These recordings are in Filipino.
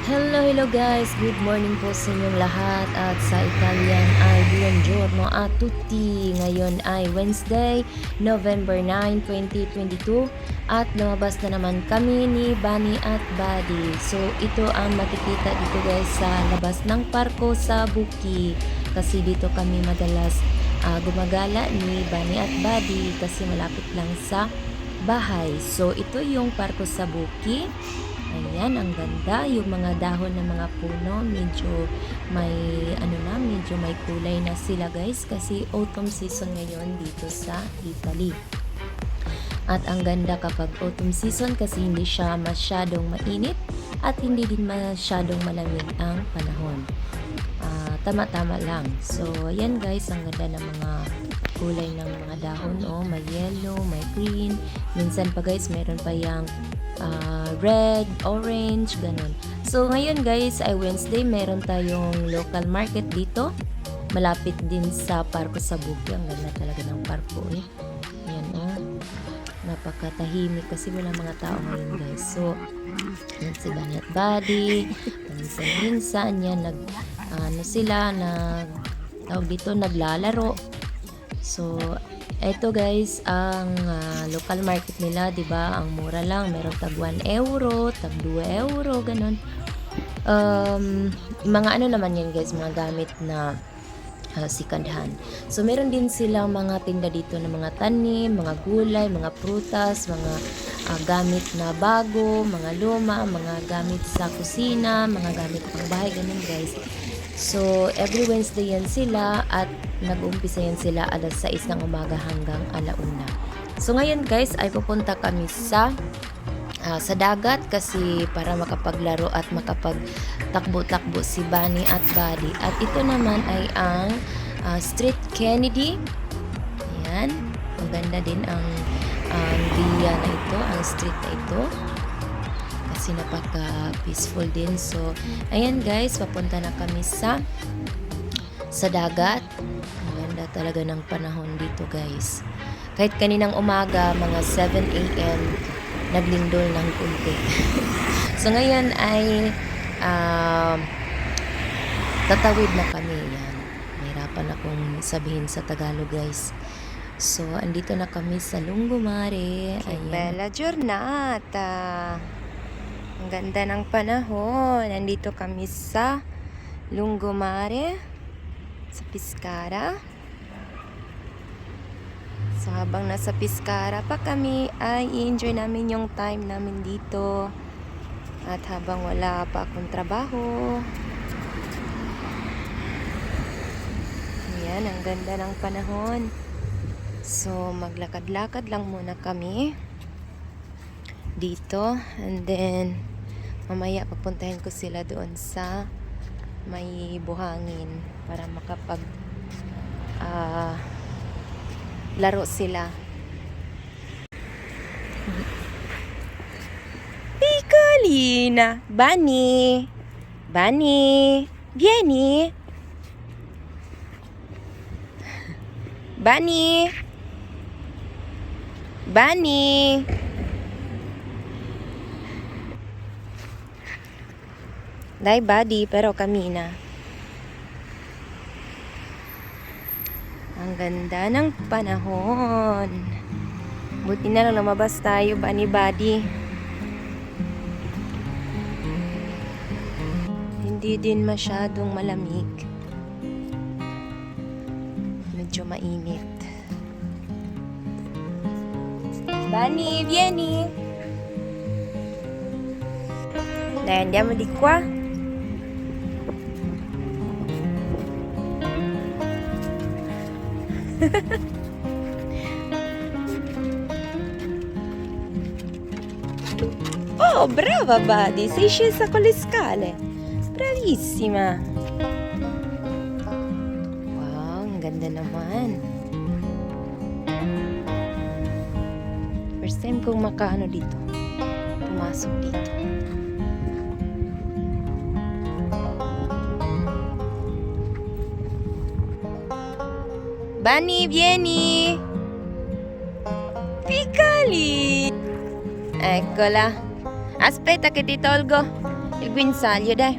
Hello guys! Good morning po sa inyong lahat at sa Italian ay buongiorno a tutti. Ngayon ay Wednesday, November 9, 2022 at lumabas na naman kami ni Bunny at Buddy. So ito ang makikita dito guys sa labas ng parko sa Buki kasi dito kami madalas gumagala ni Bunny at Buddy kasi malapit lang sa bahay. So ito yung parko sa Buki. Ayan, ang ganda. Yung mga dahon ng mga puno, medyo may, medyo may kulay na sila guys. Kasi autumn season ngayon dito sa Italy. At ang ganda kapag autumn season kasi hindi siya masyadong mainit at hindi din masyadong malamig ang panahon. Tama-tama lang. So, ayan guys, ang ganda ng mga kulay ng mga dahon. Oh, may yellow, may green. Minsan pa guys, meron pa yung red, orange, ganun. So, ngayon guys ay Wednesday, meron tayong local market dito. Malapit din sa parko sa Buki. Ang ganda talaga ng parko eh. Ayan oh. Napakatahimik kasi wala mga tao ngayon guys. So, yan si Bunny at Buddy. Minsan yan, naglalaro. So, ito guys, ang local market nila, 'di ba? Ang mura lang, meron tag 1 euro, tag 2 euro, ganun. Mga naman yan guys, mga gamit na second hand. So meron din silang mga tinda dito ng mga tanim, mga gulay, mga prutas, mga gamit na bago, mga luma, mga gamit sa kusina, mga gamit pang bahay, ganun guys. So, every Wednesday yan sila at nag-umpisa yan sila alas 6 ng umaga hanggang alauna. So, ngayon guys ay pupunta kami sa dagat kasi para makapaglaro at makapagtakbo-takbo si Bunny at Buddy. At ito naman ay ang Street Kennedy. Ayan. Maganda din ang villa na ito, ang street na ito. Kasi napaka-peaceful din. So, ayan guys, papunta na kami sa dagat. Maganda talaga ng panahon dito guys. Kahit kaninang umaga, mga 7 a.m., naglindol ng kunti. So, ngayon ay tatawid na kami. Yan. Mahirapan akong sabihin sa Tagalog guys. So, andito na kami sa Lungomare. Ayan. Bella giornata. Ang ganda ng panahon. Nandito kami sa Lungomare, sa Pescara. So, habang nasa Pescara pa kami, ay i-enjoy namin yung time namin dito. At habang wala pa akong trabaho. Ayan, ang ganda ng panahon. So, maglakad-lakad lang muna kami dito, and then mamaya papuntahin ko sila doon sa may buhangin para makapag laro sila. Piccolina, Bunny, vieni, Bunny. Dai Buddy, pero kamina. Ang ganda ng panahon. Buti na lang lumabas tayo, Bunny Buddy. Hindi din masyadong malamig. Medyo mainit. Bunny, vieni. Dai, andiamo di qua. Oh, brava Buddy, sei scesa con le scale. Bravissima. Wow, ang ganda naman. First time kong dito. Pumasok dito. Bunny, vieni! Piccoli! Eccola. Aspetta che ti tolgo Gwinsalyo dai.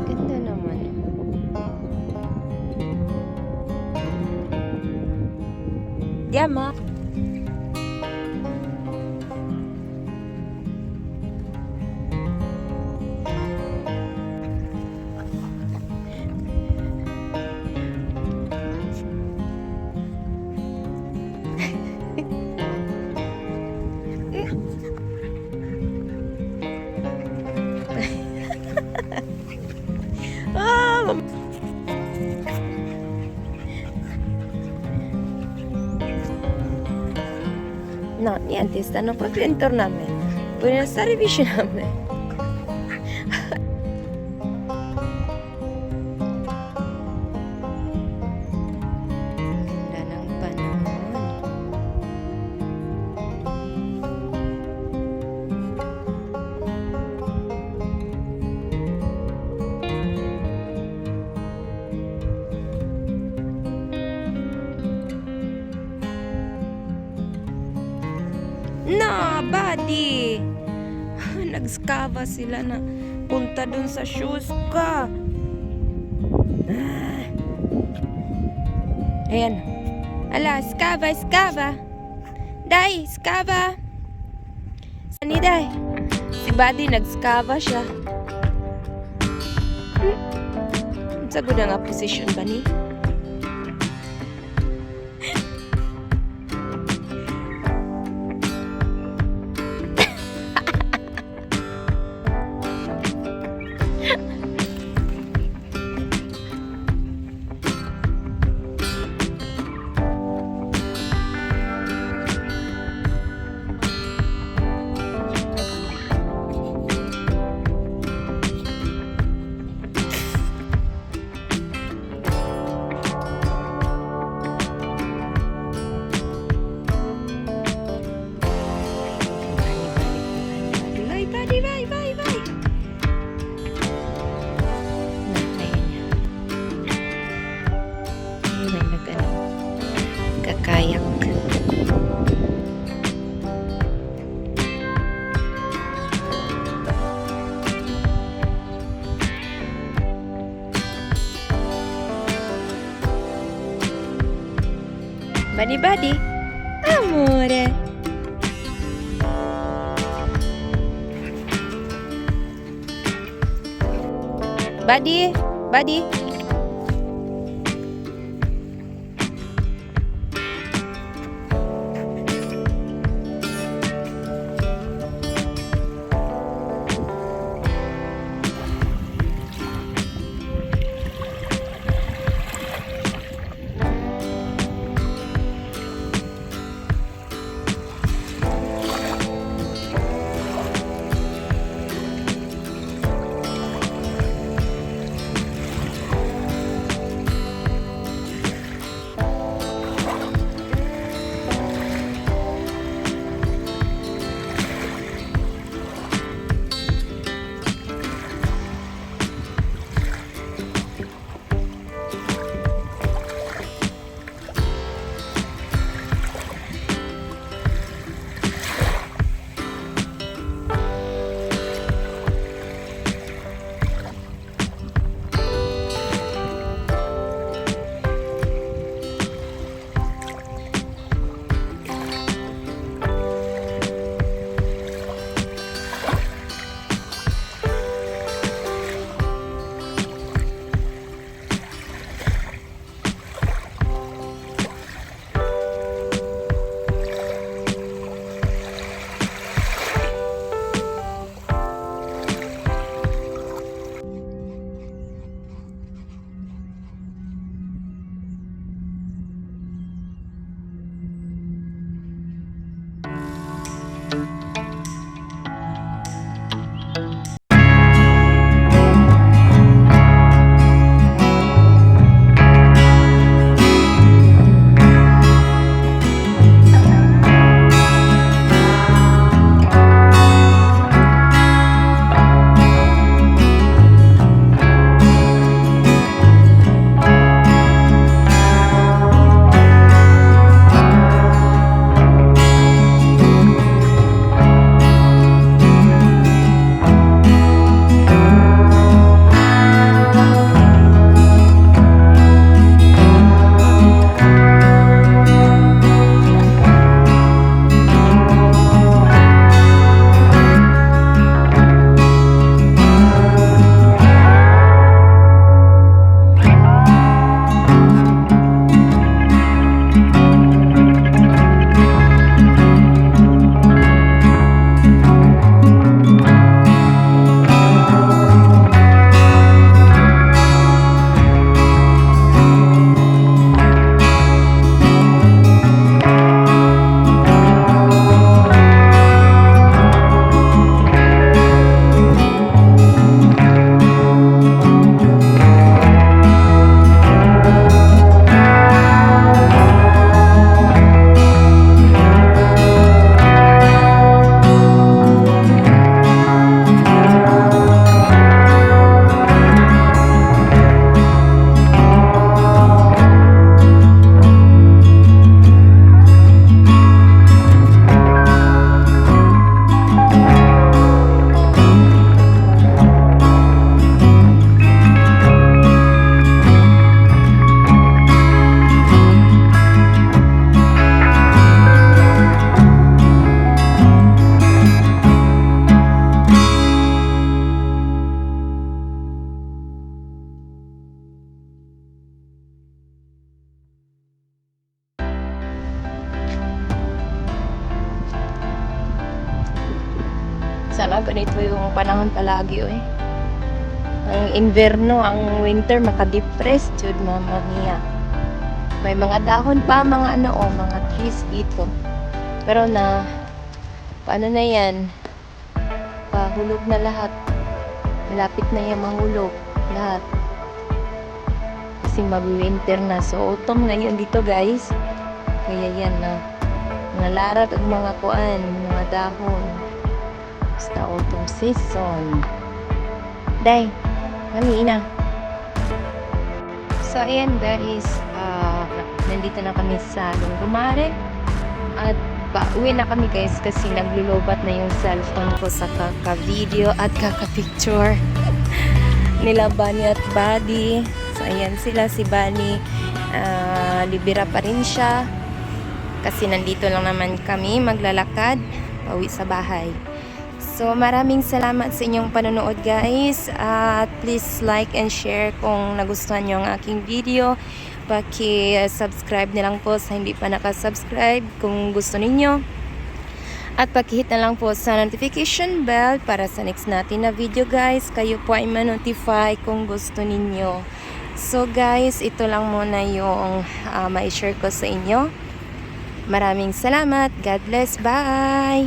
Ganda naman. Diama. No, niente, stanno proprio intorno a me. Vogliono stare vicino a me. Ganda ng panahon. No, buddy! Nagskava sila na punta dun sa shoes ka. Ayan. Ala, skava, skava. Day, skava. Sani, day? Si buddy, nagskava siya. Sa guna nga position ba ni? Kayak. Badi-badi. Amore. Badi, badi. panahon palagi oy. Ang inverno, ang winter maka-depress jud mama niya. May mga dahon pa, mga ano mga trees dito. Pero paano na yan? Pahulog na lahat. Malapit na yan mahulog lahat. Kasi mag-winter na. So autumn ngayon dito guys. Kaya yan mga larat at mga kuan, mga dahon. Basta autumn season. Day, kami na. So ayan guys, nandito na kami sa Lungomare at pauwi na kami guys kasi naglulobat na yung cellphone ko sa kaka-video at kaka-picture nila Bunny at Buddy. So ayan sila, si Bunny libera pa rin siya kasi nandito lang naman kami maglalakad pauwi sa bahay. So, maraming salamat sa inyong panonood guys. At please like and share kung nagustuhan nyo ang aking video. Paki-subscribe na lang po sa hindi pa nakasubscribe kung gusto ninyo. At paki-hit na lang po sa notification bell para sa next natin na video guys. Kayo po ay ma-notify kung gusto ninyo. So guys, ito lang muna yung ma-share ko sa inyo. Maraming salamat. God bless. Bye!